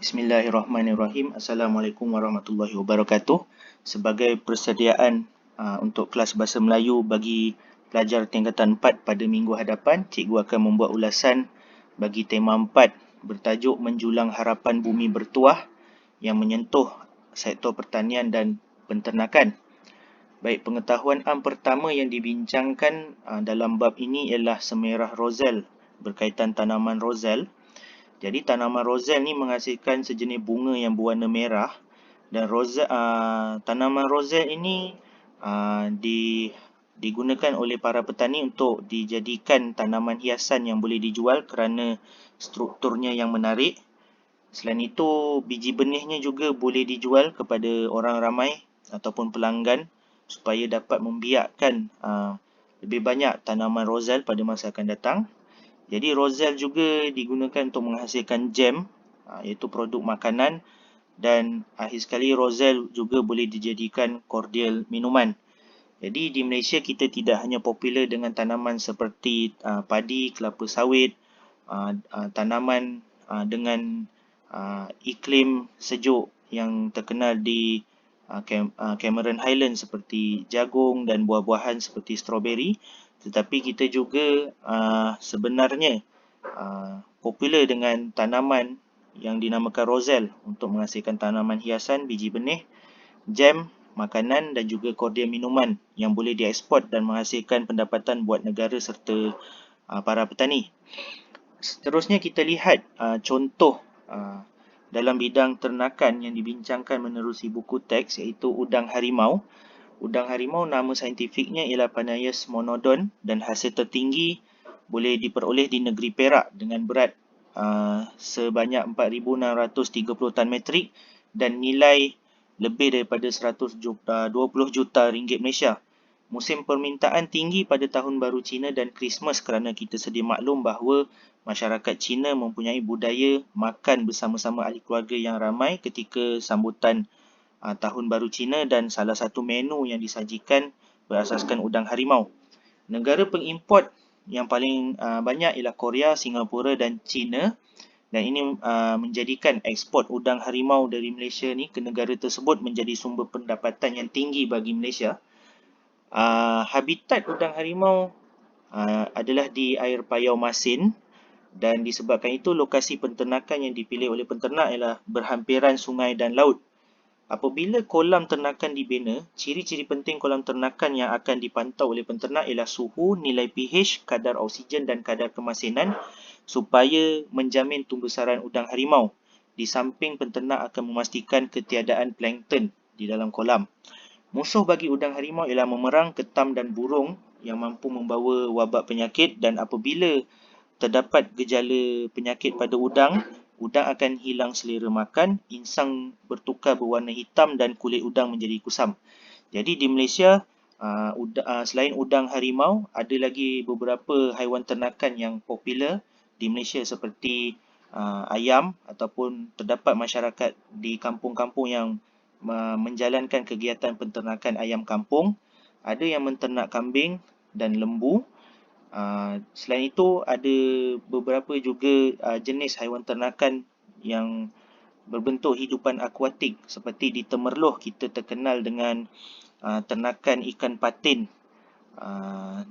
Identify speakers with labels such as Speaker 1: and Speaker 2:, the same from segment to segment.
Speaker 1: Bismillahirrahmanirrahim. Assalamualaikum warahmatullahi wabarakatuh. Sebagai persediaan untuk kelas Bahasa Melayu bagi pelajar tingkatan 4 pada minggu hadapan, cikgu akan membuat ulasan bagi tema 4 bertajuk Menjulang Harapan Bumi Bertuah yang menyentuh sektor pertanian dan penternakan. Baik, pengetahuan am pertama yang dibincangkan dalam bab ini ialah semerah rozal berkaitan tanaman rozal. Jadi tanaman rozal ni menghasilkan sejenis bunga yang berwarna merah dan tanaman rozal ini digunakan oleh para petani untuk dijadikan tanaman hiasan yang boleh dijual kerana strukturnya yang menarik. Selain itu, biji benihnya juga boleh dijual kepada orang ramai ataupun pelanggan supaya dapat membiakkan lebih banyak tanaman rozal pada masa akan datang. Jadi rozal juga digunakan untuk menghasilkan jam, iaitu produk makanan, dan akhir sekali rozal juga boleh dijadikan kordial minuman. Jadi di Malaysia kita tidak hanya popular dengan tanaman seperti padi, kelapa sawit, tanaman dengan iklim sejuk yang terkenal di Cameron Highlands seperti jagung dan buah-buahan seperti strawberry, tetapi kita juga sebenarnya popular dengan tanaman yang dinamakan rozal untuk menghasilkan tanaman hiasan, biji benih, jam, makanan dan juga kordial minuman yang boleh dieksport dan menghasilkan pendapatan buat negara serta para petani. Seterusnya kita lihat contoh dalam bidang ternakan yang dibincangkan menerusi buku teks, iaitu udang harimau. Udang harimau nama saintifiknya ialah Panaias monodon dan hasil tertinggi boleh diperoleh di negeri Perak dengan berat sebanyak 4,630 tan metrik dan nilai lebih daripada 120 juta ringgit Malaysia. Musim permintaan tinggi pada Tahun Baru Cina dan Christmas kerana kita sedia maklum bahawa masyarakat Cina mempunyai budaya makan bersama-sama ahli keluarga yang ramai ketika sambutan Tahun Baru Cina, dan salah satu menu yang disajikan berasaskan udang harimau. Negara pengimport yang paling banyak ialah Korea, Singapura dan China, dan ini menjadikan ekspor udang harimau dari Malaysia ni ke negara tersebut menjadi sumber pendapatan yang tinggi bagi Malaysia. Habitat udang harimau adalah di air payau masin, dan disebabkan itu lokasi penternakan yang dipilih oleh penternak ialah berhampiran sungai dan laut. Apabila kolam ternakan dibina, ciri-ciri penting kolam ternakan yang akan dipantau oleh penternak ialah suhu, nilai pH, kadar oksigen dan kadar kemasinan supaya menjamin tumbesaran udang harimau. Di samping penternak akan memastikan ketiadaan plankton di dalam kolam. Musuh bagi udang harimau ialah memerang, ketam dan burung yang mampu membawa wabak penyakit, dan apabila terdapat gejala penyakit pada udang akan hilang selera makan, insang bertukar berwarna hitam dan kulit udang menjadi kusam. Jadi di Malaysia, selain udang harimau, ada lagi beberapa haiwan ternakan yang popular di Malaysia seperti ayam, ataupun terdapat masyarakat di kampung-kampung yang menjalankan kegiatan penternakan ayam kampung. Ada yang menternak kambing dan lembu. Selain itu, ada beberapa juga jenis haiwan ternakan yang berbentuk hidupan akuatik seperti di Temerloh kita terkenal dengan ternakan ikan patin,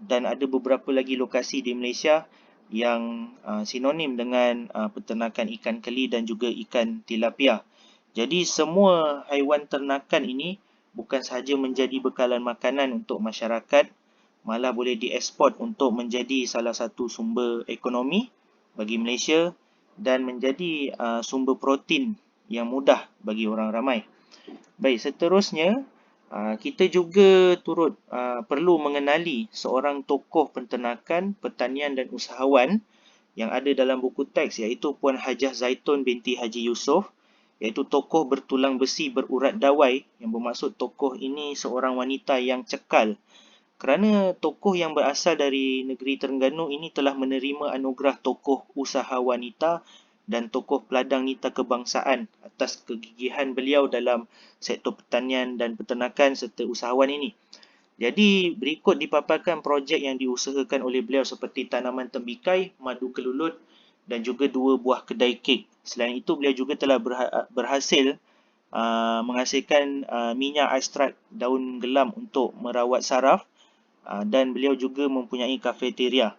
Speaker 1: dan ada beberapa lagi lokasi di Malaysia yang sinonim dengan peternakan ikan keli dan juga ikan tilapia. Jadi semua haiwan ternakan ini bukan sahaja menjadi bekalan makanan untuk masyarakat, malah boleh dieksport untuk menjadi salah satu sumber ekonomi bagi Malaysia dan menjadi sumber protein yang mudah bagi orang ramai. Baik, seterusnya kita juga turut perlu mengenali seorang tokoh penternakan, pertanian dan usahawan yang ada dalam buku teks, iaitu Puan Hajah Zaitun binti Haji Yusof, iaitu tokoh bertulang besi berurat dawai, yang bermaksud tokoh ini seorang wanita yang cekal. Kerana tokoh yang berasal dari negeri Terengganu ini telah menerima anugerah tokoh usaha wanita dan tokoh peladang nita kebangsaan atas kegigihan beliau dalam sektor pertanian dan peternakan serta usahawan ini. Jadi berikut dipaparkan projek yang diusahakan oleh beliau seperti tanaman tembikai, madu kelulut, dan juga 2 buah kedai kek. Selain itu, beliau juga telah berhasil menghasilkan minyak ekstrak daun gelam untuk merawat saraf, dan beliau juga mempunyai kafeteria.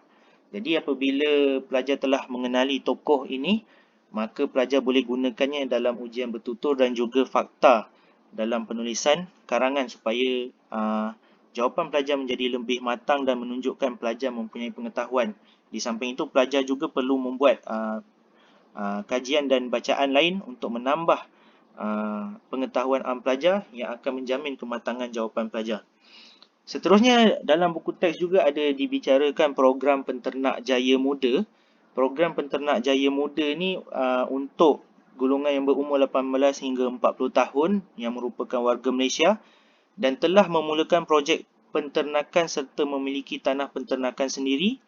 Speaker 1: Jadi apabila pelajar telah mengenali tokoh ini, maka pelajar boleh gunakannya dalam ujian bertutur dan juga fakta dalam penulisan karangan supaya jawapan pelajar menjadi lebih matang dan menunjukkan pelajar mempunyai pengetahuan. Di samping itu, pelajar juga perlu membuat kajian dan bacaan lain untuk menambah pengetahuan pelajar yang akan menjamin kematangan jawapan pelajar. Seterusnya, dalam buku teks juga ada dibicarakan program penternak jaya muda. Program penternak jaya muda ni untuk golongan yang berumur 18 hingga 40 tahun yang merupakan warga Malaysia dan telah memulakan projek penternakan serta memiliki tanah penternakan sendiri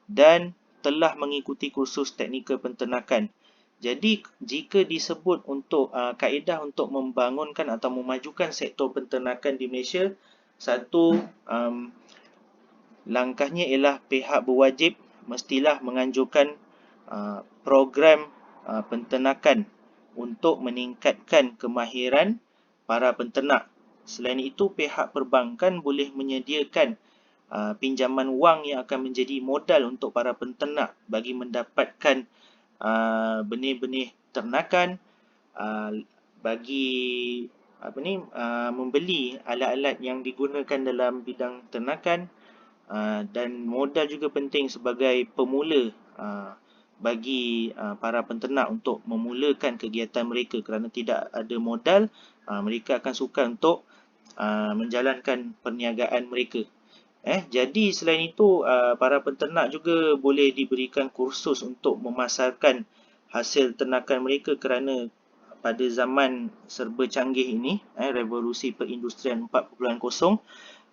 Speaker 1: dan telah mengikuti kursus teknikal penternakan. Jadi, jika disebut untuk kaedah untuk membangunkan atau memajukan sektor penternakan di Malaysia, satu, langkahnya ialah pihak berwajib mestilah menganjurkan program penternakan untuk meningkatkan kemahiran para penternak. Selain itu, pihak perbankan boleh menyediakan pinjaman wang yang akan menjadi modal untuk para penternak bagi mendapatkan benih-benih ternakan, bagi membeli alat-alat yang digunakan dalam bidang ternakan, dan modal juga penting sebagai pemula bagi para penternak untuk memulakan kegiatan mereka. Kerana tidak ada modal, mereka akan sukar untuk menjalankan perniagaan mereka. Jadi selain itu, para penternak juga boleh diberikan kursus untuk memasarkan hasil ternakan mereka kerana pada zaman serba canggih ini, revolusi perindustrian 4.0,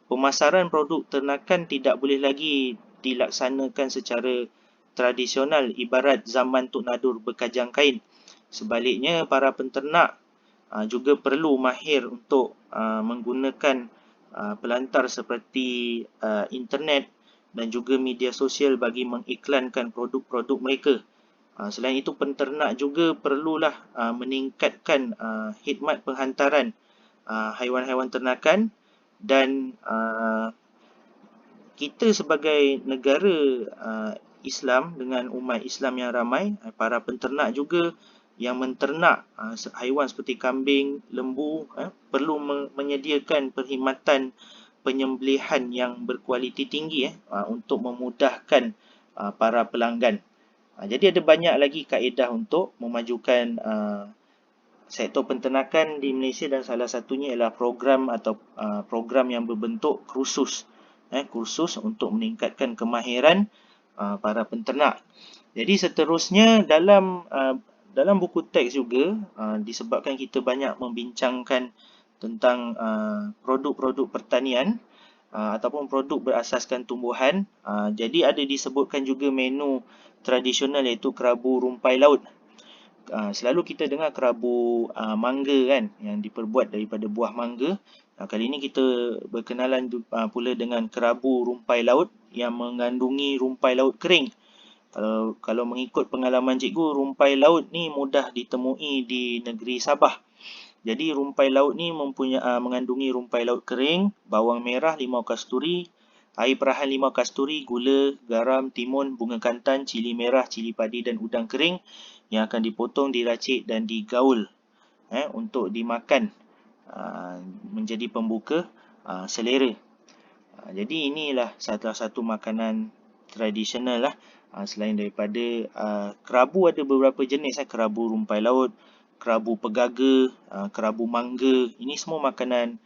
Speaker 1: pemasaran produk ternakan tidak boleh lagi dilaksanakan secara tradisional ibarat zaman Tok Nadur berkajang kain. Sebaliknya, para penternak juga perlu mahir untuk menggunakan pelantar seperti internet dan juga media sosial bagi mengiklankan produk-produk mereka. Selain itu, penternak juga perlulah meningkatkan khidmat penghantaran haiwan-haiwan ternakan dan kita sebagai negara Islam dengan umat Islam yang ramai, para penternak juga yang menternak haiwan seperti kambing, lembu, perlu menyediakan perkhidmatan penyembelihan yang berkualiti tinggi untuk memudahkan para pelanggan. Jadi ada banyak lagi kaedah untuk memajukan sektor penternakan di Malaysia dan salah satunya ialah program atau program yang berbentuk kursus. Kursus untuk meningkatkan kemahiran para penternak. Jadi seterusnya dalam buku teks juga disebabkan kita banyak membincangkan tentang produk-produk pertanian ataupun produk berasaskan tumbuhan. Jadi ada disebutkan juga menu tradisional iaitu kerabu rumpai laut. Selalu kita dengar kerabu mangga kan, yang diperbuat daripada buah mangga. Kali ini kita berkenalan pula dengan kerabu rumpai laut yang mengandungi rumpai laut kering. Kalau mengikut pengalaman cikgu, rumpai laut ni mudah ditemui di negeri Sabah. Jadi rumpai laut ni mengandungi rumpai laut kering, bawang merah, limau kasturi, air perahan limau kasturi, gula, garam, timun, bunga kantan, cili merah, cili padi dan udang kering yang akan dipotong, diracik dan digaul untuk dimakan menjadi pembuka selera. Jadi inilah salah satu makanan tradisional lah. Selain daripada kerabu, ada beberapa jenis kerabu rumpai laut, kerabu pegaga, kerabu mangga. Ini semua makanan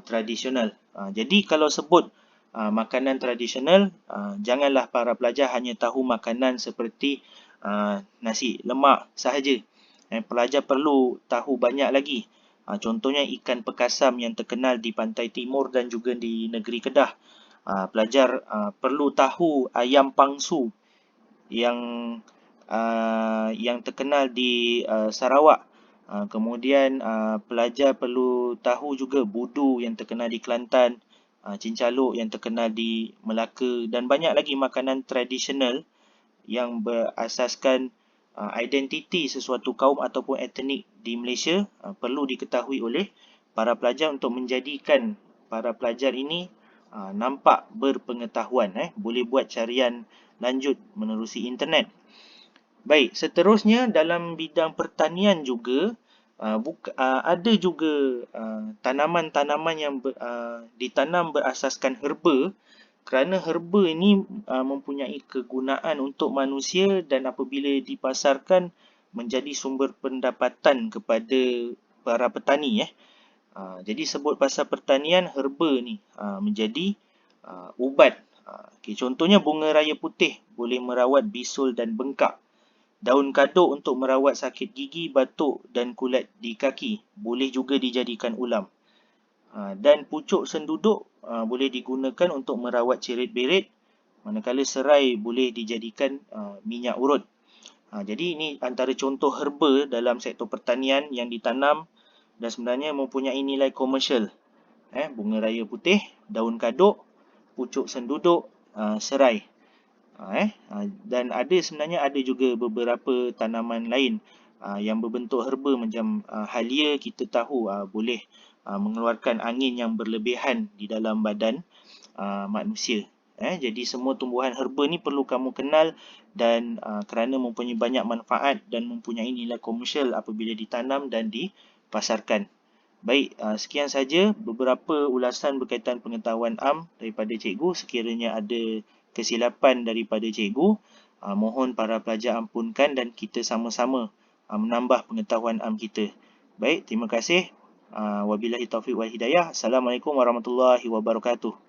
Speaker 1: tradisional. Jadi kalau sebut makanan tradisional, janganlah para pelajar hanya tahu makanan seperti nasi lemak sahaja. Pelajar perlu tahu banyak lagi. Contohnya ikan pekasam yang terkenal di pantai timur dan juga di negeri Kedah. Pelajar perlu tahu ayam pangsu yang terkenal di Sarawak. Kemudian pelajar perlu tahu juga budu yang terkenal di Kelantan, cincaluk yang terkenal di Melaka dan banyak lagi makanan tradisional yang berasaskan identiti sesuatu kaum ataupun etnik di Malaysia perlu diketahui oleh para pelajar untuk menjadikan para pelajar ini nampak berpengetahuan, boleh buat carian lanjut menerusi internet. Baik, seterusnya dalam bidang pertanian juga ada juga tanaman-tanaman yang ditanam berasaskan herba, kerana herba ini mempunyai kegunaan untuk manusia dan apabila dipasarkan menjadi sumber pendapatan kepada para petani. Jadi sebut pasal pertanian, herba ni menjadi ubat. Contohnya bunga raya putih boleh merawat bisul dan bengkak. Daun kaduk untuk merawat sakit gigi, batuk dan kulat di kaki. Boleh juga dijadikan ulam. Dan pucuk senduduk boleh digunakan untuk merawat cerit-berit. Manakala serai boleh dijadikan minyak urut. Jadi ini antara contoh herba dalam sektor pertanian yang ditanam dan sebenarnya mempunyai nilai komersial. Bunga raya putih, daun kaduk, pucuk senduduk, serai. Dan sebenarnya ada juga beberapa tanaman lain yang berbentuk herba macam halia. Kita tahu boleh mengeluarkan angin yang berlebihan di dalam badan manusia. Jadi semua tumbuhan herba ni perlu kamu kenal dan kerana mempunyai banyak manfaat dan mempunyai nilai komersial apabila ditanam dan dipasarkan. Baik, sekian saja beberapa ulasan berkaitan pengetahuan am daripada cikgu. Sekiranya ada kesilapan daripada cikgu, mohon para pelajar ampunkan dan kita sama-sama menambah pengetahuan am kita. Baik, terima kasih. Wabillahi taufiq wal hidayah. Assalamualaikum warahmatullahi wabarakatuh.